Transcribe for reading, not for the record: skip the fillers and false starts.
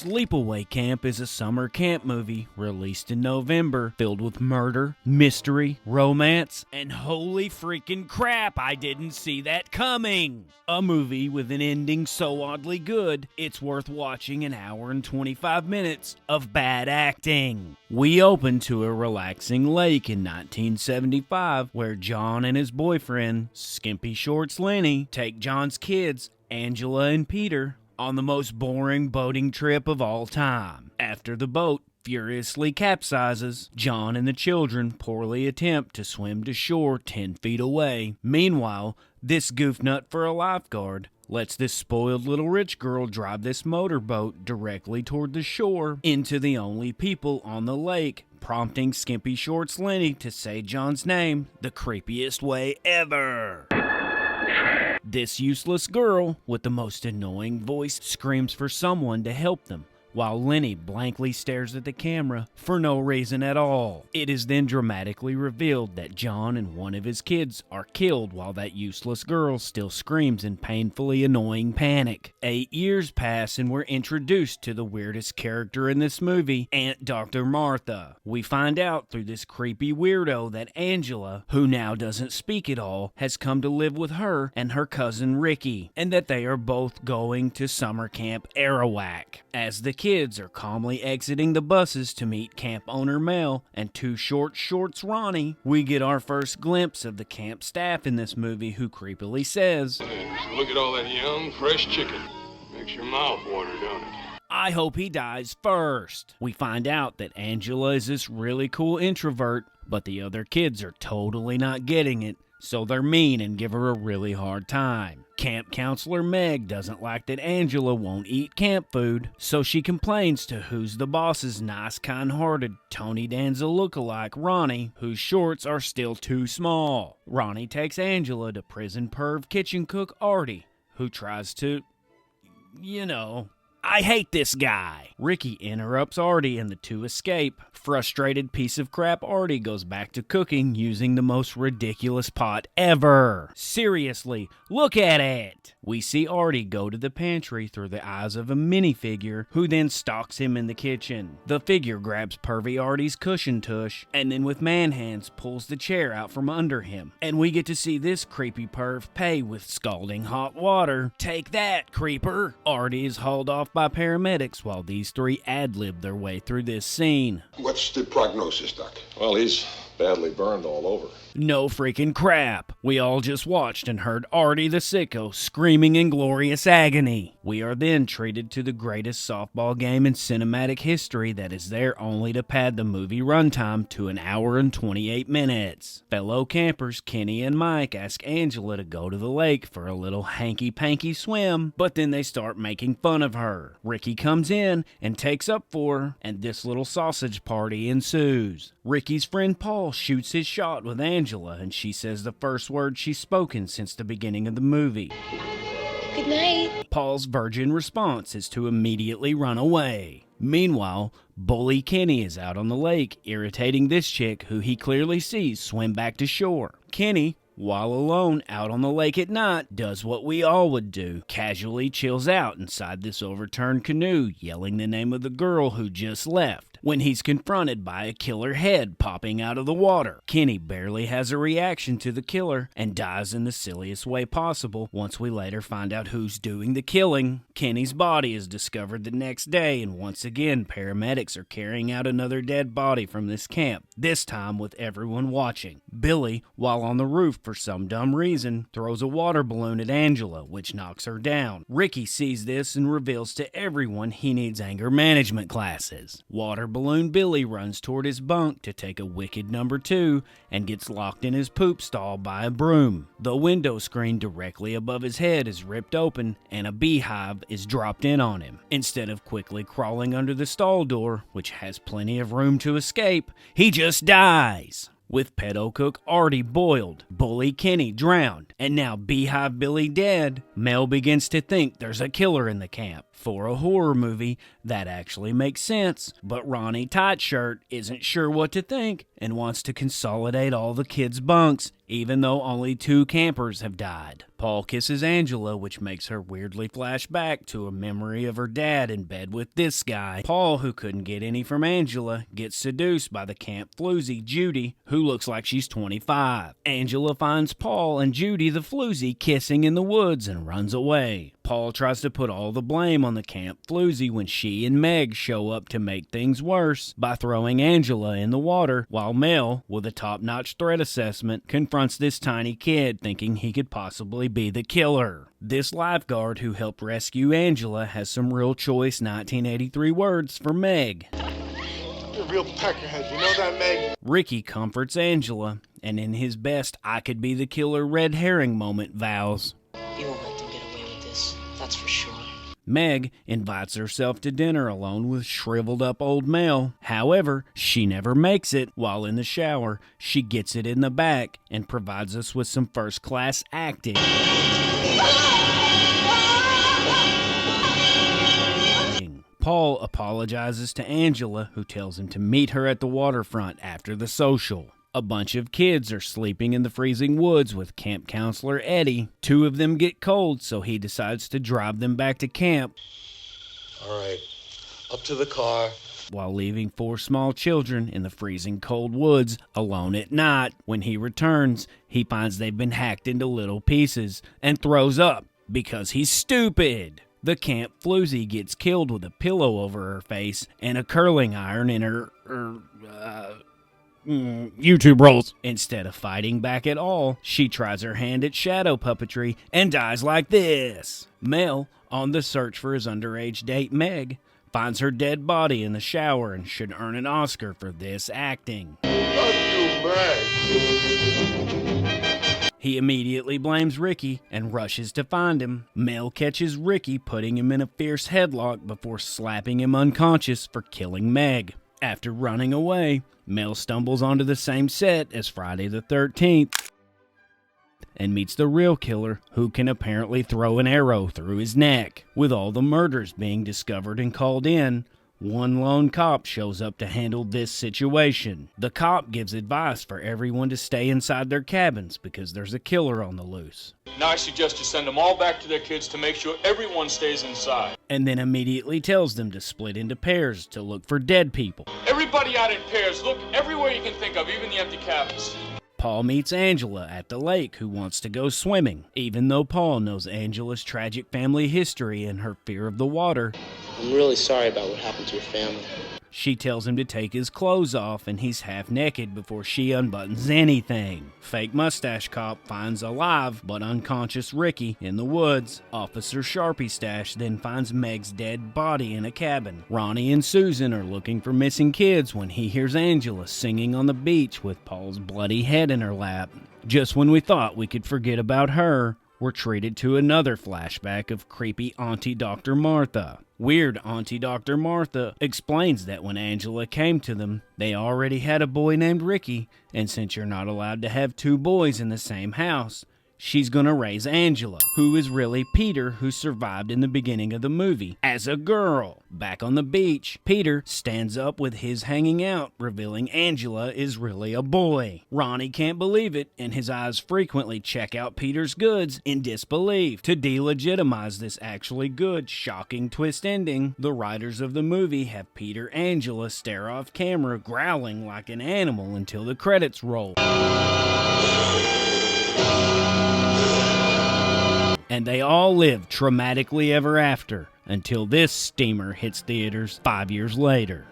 Sleepaway Camp is a summer camp movie released in November, filled with murder, mystery, romance, and holy freaking crap, I didn't see that coming! A movie with an ending so oddly good, it's worth watching an hour and 25 minutes of bad acting. We open to a relaxing lake in 1975 where John and his boyfriend, Skimpy Shorts Lenny, take John's kids, Angela and Peter, on the most boring boating trip of all time. After the boat furiously capsizes, John and the children poorly attempt to swim to shore 10 feet away. Meanwhile, this goofnut for a lifeguard lets this spoiled little rich girl drive this motorboat directly toward the shore into the only people on the lake, prompting Skimpy Shorts Lenny to say John's name the creepiest way ever. This useless girl with the most annoying voice screams for someone to help them, while Lenny blankly stares at the camera for no reason at all. It is then dramatically revealed that John and one of his kids are killed while that useless girl still screams in painfully annoying panic. 8 years pass and we're introduced to the weirdest character in this movie, Aunt Dr. Martha. We find out through this creepy weirdo that Angela, who now doesn't speak at all, has come to live with her and her cousin Ricky, and that they are both going to summer camp Arawak. As the kids are calmly exiting the buses to meet camp owner Mel and Too Short Shorts Ronnie, we get our first glimpse of the camp staff in this movie, who creepily says, "Look at all that young, fresh chicken. Makes your mouth water, don't it?" I hope he dies first. We find out that Angela is this really cool introvert, but the other kids are totally not getting it, so they're mean and give her a really hard time. Camp counselor Meg doesn't like that Angela won't eat camp food, so she complains to who's the boss's nice, kind-hearted Tony Danza lookalike Ronnie, whose shorts are still too small. Ronnie takes Angela to prison perv kitchen cook Artie, who tries to, I hate this guy. Ricky interrupts Artie and the two escape. Frustrated piece of crap Artie goes back to cooking using the most ridiculous pot ever. Seriously, look at it. We see Artie go to the pantry through the eyes of a minifigure who then stalks him in the kitchen. The figure grabs pervy Artie's cushion tush and then with man hands pulls the chair out from under him. And we get to see this creepy perv pay with scalding hot water. Take that, creeper. Artie is hauled off by paramedics while these three ad-lib their way through this scene. What's the prognosis, Doc? Well, he's badly burned all over. No freaking crap. We all just watched and heard Artie the sicko screaming in glorious agony. We are then treated to the greatest softball game in cinematic history that is there only to pad the movie runtime to an hour and 28 minutes. Fellow campers Kenny and Mike ask Angela to go to the lake for a little hanky-panky swim, but then they start making fun of her. Ricky comes in and takes up for her, and this little sausage party ensues. Ricky's friend Paul shoots his shot with Angela, and she says the first word she's spoken since the beginning of the movie. Good night. Paul's virgin response is to immediately run away. Meanwhile, Bully Kenny is out on the lake, irritating this chick who he clearly sees swim back to shore. Kenny, while alone out on the lake at night, does what we all would do, casually chills out inside this overturned canoe, yelling the name of the girl who just left. When he's confronted by a killer head popping out of the water, Kenny barely has a reaction to the killer and dies in the silliest way possible once we later find out who's doing the killing. Kenny's body is discovered the next day, and once again paramedics are carrying out another dead body from this camp, this time with everyone watching. Billy, while on the roof for some dumb reason, throws a water balloon at Angela, which knocks her down. Ricky sees this and reveals to everyone he needs anger management classes. Water balloon Billy runs toward his bunk to take a wicked number 2 and gets locked in his poop stall by a broom. The window screen directly above his head is ripped open and a beehive is dropped in on him. Instead of quickly crawling under the stall door, which has plenty of room to escape, he just dies. With pedo cook Artie boiled, Bully Kenny drowned, and now Beehive Billy dead, Mel begins to think there's a killer in the camp. For a horror movie, that actually makes sense, but Ronnie Tightshirt isn't sure what to think and wants to consolidate all the kids' bunks even though only 2 campers have died. Paul kisses Angela, which makes her weirdly flash back to a memory of her dad in bed with this guy. Paul, who couldn't get any from Angela, gets seduced by the camp floozy, Judy, who looks like she's 25. Angela finds Paul and Judy the floozy kissing in the woods and runs away. Paul tries to put all the blame on the camp floozy when she and Meg show up to make things worse by throwing Angela in the water, while Mel, with a top-notch threat assessment, confronts this tiny kid thinking he could possibly be the killer. This lifeguard who helped rescue Angela has some real choice 1983 words for Meg. You're a real peckerhead, you know that, Meg? Ricky comforts Angela, and in his best I could be the killer red herring moment vows, You won't let them get away with this, that's for sure. Meg invites herself to dinner alone with shriveled up old Mel. However, she never makes it. While in the shower, she gets it in the back and provides us with some first-class acting. Paul apologizes to Angela, who tells him to meet her at the waterfront after the social. A bunch of kids are sleeping in the freezing woods with camp counselor Eddie. 2 of them get cold, so he decides to drive them back to camp. All right, up to the car. While leaving 4 small children in the freezing cold woods alone at night. When he returns, he finds they've been hacked into little pieces and throws up because he's stupid. The camp floozy gets killed with a pillow over her face and a curling iron in her YouTube rolls. Instead of fighting back at all, she tries her hand at shadow puppetry and dies like this. Mel, on the search for his underage date Meg, finds her dead body in the shower and should earn an Oscar for this acting. Fuck you, Meg. He immediately blames Ricky and rushes to find him. Mel catches Ricky, putting him in a fierce headlock before slapping him unconscious for killing Meg. After running away, Mel stumbles onto the same set as Friday the 13th and meets the real killer, who can apparently throw an arrow through his neck. With all the murders being discovered and called in, one lone cop shows up to handle this situation. The cop gives advice for everyone to stay inside their cabins because there's a killer on the loose. Now I suggest you send them all back to their kids to make sure everyone stays inside. And then immediately tells them to split into pairs to look for dead people. Everybody out in pairs, look everywhere you can think of, even the empty cabins. Paul meets Angela at the lake, who wants to go swimming. Even though Paul knows Angela's tragic family history and her fear of the water, I'm really sorry about what happened to your family. she tells him to take his clothes off, and he's half naked before she unbuttons anything. Fake mustache cop finds alive but unconscious Ricky in the woods. Officer Sharpie Stash then finds Meg's dead body in a cabin. Ronnie and Susan are looking for missing kids when he hears Angela singing on the beach with Paul's bloody head in her lap. Just when we thought we could forget about her, we're treated to another flashback of creepy Auntie Dr. Martha. Weird Auntie Dr. Martha explains that when Angela came to them, they already had a boy named Ricky, and since you're not allowed to have 2 boys in the same house, she's gonna raise Angela, who is really Peter, who survived in the beginning of the movie, as a girl. Back on the beach, Peter stands up with his hanging out, revealing Angela is really a boy. Ronnie can't believe it, and his eyes frequently check out Peter's goods in disbelief. To delegitimize this actually good, shocking twist ending, the writers of the movie have Peter Angela stare off camera, growling like an animal until the credits roll. And they all live traumatically ever after, until this steamer hits theaters 5 years later.